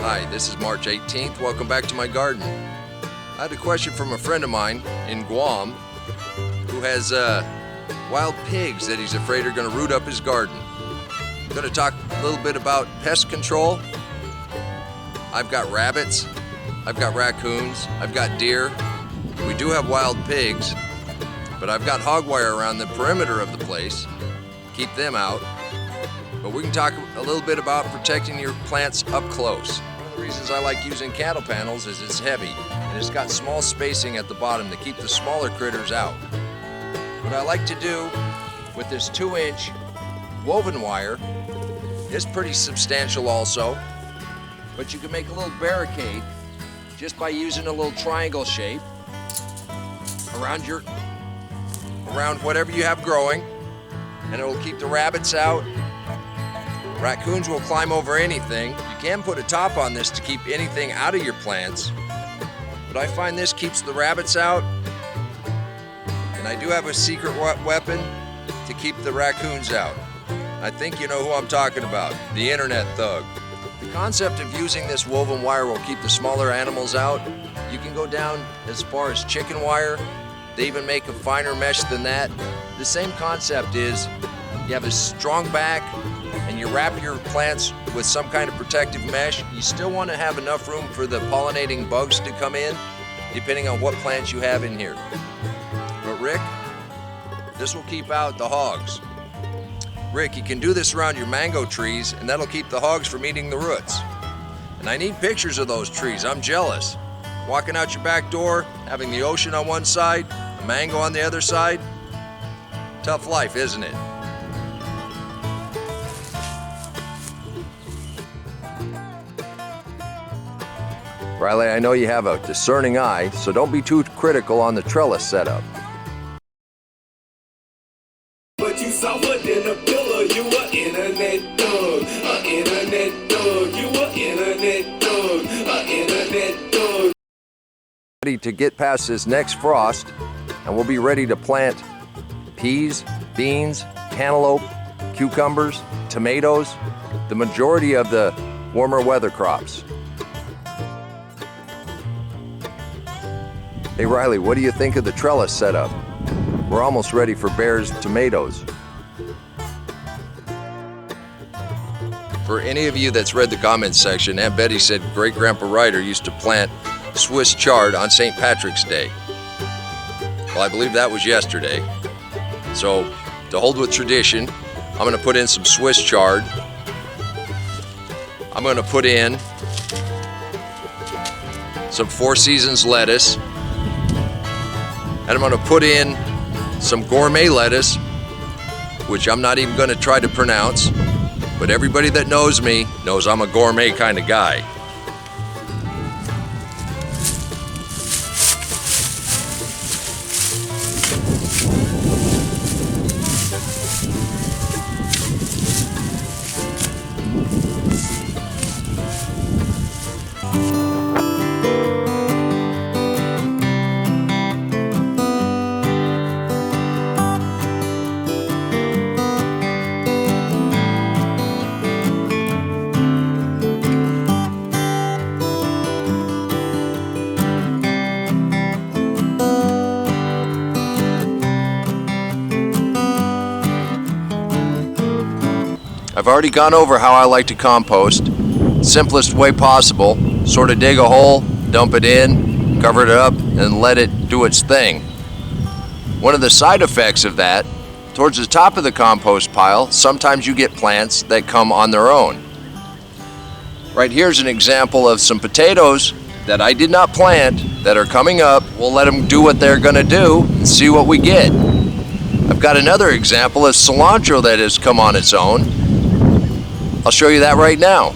Hi, this is March 18th. Welcome back to my garden. I had a question from a friend of mine in Guam who has wild pigs that he's afraid are going to root up his garden. I'm going to talk a little bit about pest control. I've got rabbits, I've got raccoons, I've got deer. We do have wild pigs, but I've got hog wire around the perimeter of the place. Keep them out. But we can talk a little bit about protecting your plants up close. One of the reasons I like using candle panels is it's heavy and it's got small spacing at the bottom to keep the smaller critters out. What I like to do with this 2-inch woven wire is pretty substantial also, but you can make a little barricade just by using a little triangle shape around whatever you have growing, and it will keep the rabbits out. Raccoons will climb over anything. You can put a top on this to keep anything out of your plants, but I find this keeps the rabbits out. And I do have a secret weapon to keep the raccoons out. I think you know who I'm talking about, the internet thug. The concept of using this woven wire will keep the smaller animals out. You can go down as far as chicken wire. They even make a finer mesh than that. The same concept is you have a strong back and you wrap your plants with some kind of protective mesh. You still want to have enough room for the pollinating bugs to come in, depending on what plants you have in here. But Rick, this will keep out the hogs. Rick, you can do this around your mango trees, and that'll keep the hogs from eating the roots. And I need pictures of those trees. I'm jealous. Walking out your back door, having the ocean on one side, a mango on the other side. Tough life, isn't it? Riley, I know you have a discerning eye, so don't be too critical on the trellis setup. But you softer than a pillow, you a internet thug, a internet thug, you a internet thug, a internet thug. Ready to get past this next frost, and we'll be ready to plant peas, beans, cantaloupe, cucumbers, tomatoes, the majority of the warmer weather crops. Hey Riley, what do you think of the trellis setup? We're almost ready for Bear's tomatoes. For any of you that's read the comments section, Aunt Betty said Great-Grandpa Ryder used to plant Swiss chard on St. Patrick's Day. Well, I believe that was yesterday. So, to hold with tradition, I'm going to put in some Swiss chard. I'm going to put in some Four Seasons lettuce. And I'm going to put in some gourmet lettuce, which I'm not even going to try to pronounce, but everybody that knows me knows I'm a gourmet kind of guy. I've already gone over how I like to compost. Simplest way possible, sort of dig a hole, dump it in, cover it up, and let it do its thing. One of the side effects of that, towards the top of the compost pile, sometimes you get plants that come on their own. Right here's an example of some potatoes that I did not plant that are coming up. We'll let them do what they're gonna do and see what we get. I've got another example of cilantro that has come on its own. I'll show you that right now.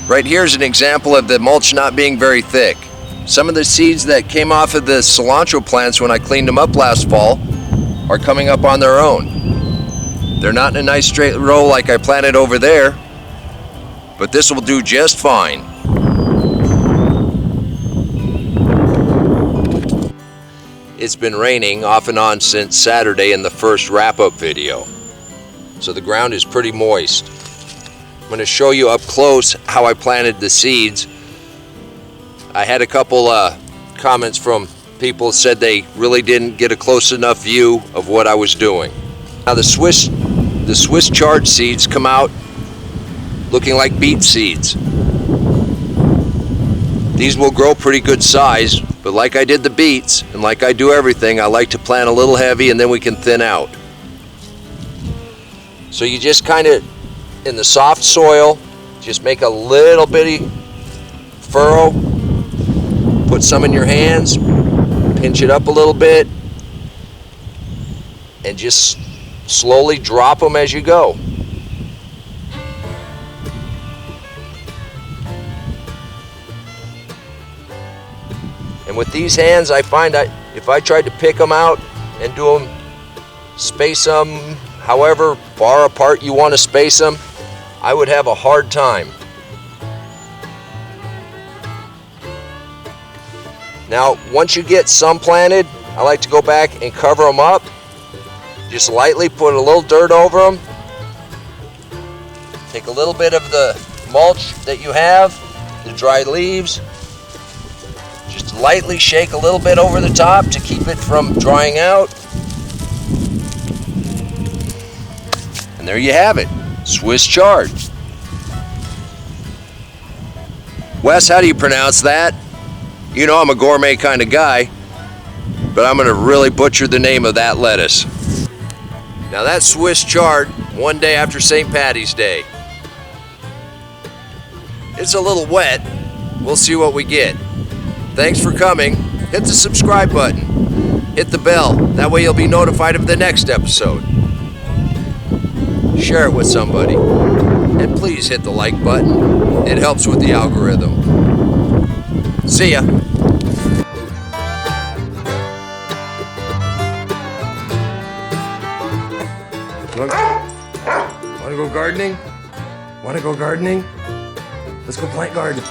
Right here's an example of the mulch not being very thick. Some of the seeds that came off of the cilantro plants when I cleaned them up last fall are coming up on their own. They're not in a nice straight row like I planted over there, but this will do just fine. It's been raining off and on since Saturday in the first wrap-up video, so the ground is pretty moist. I'm going to show you up close how I planted the seeds I had a couple comments from people said they really didn't get a close enough view of what I was doing. Now the Swiss chard seeds come out looking like beet seeds. These will grow pretty good size, but like I did the beets and like I do everything, I like to plant a little heavy and then we can thin out. So you just kind of, in the soft soil, just make a little bitty furrow, put some in your hands, pinch it up a little bit, and just slowly drop them as you go. And with these hands, I find if I tried to pick them out and do them, space them however far apart you want to space them, I would have a hard time. Now, once you get some planted, I like to go back and cover them up. Just lightly put a little dirt over them. Take a little bit of the mulch that you have, the dry leaves. Just lightly shake a little bit over the top to keep it from drying out. And there you have it, Swiss chard. Wes, how do you pronounce that? You know I'm a gourmet kind of guy, but I'm gonna really butcher the name of that lettuce. Now that's Swiss chard, one day after St. Patty's Day. It's a little wet. We'll see what we get. Thanks for coming. Hit the subscribe button. Hit the bell. That way you'll be notified of the next episode. Share it with somebody. And please hit the like button. It helps with the algorithm. See ya. Want to go gardening? Want to go gardening? Let's go plant garden.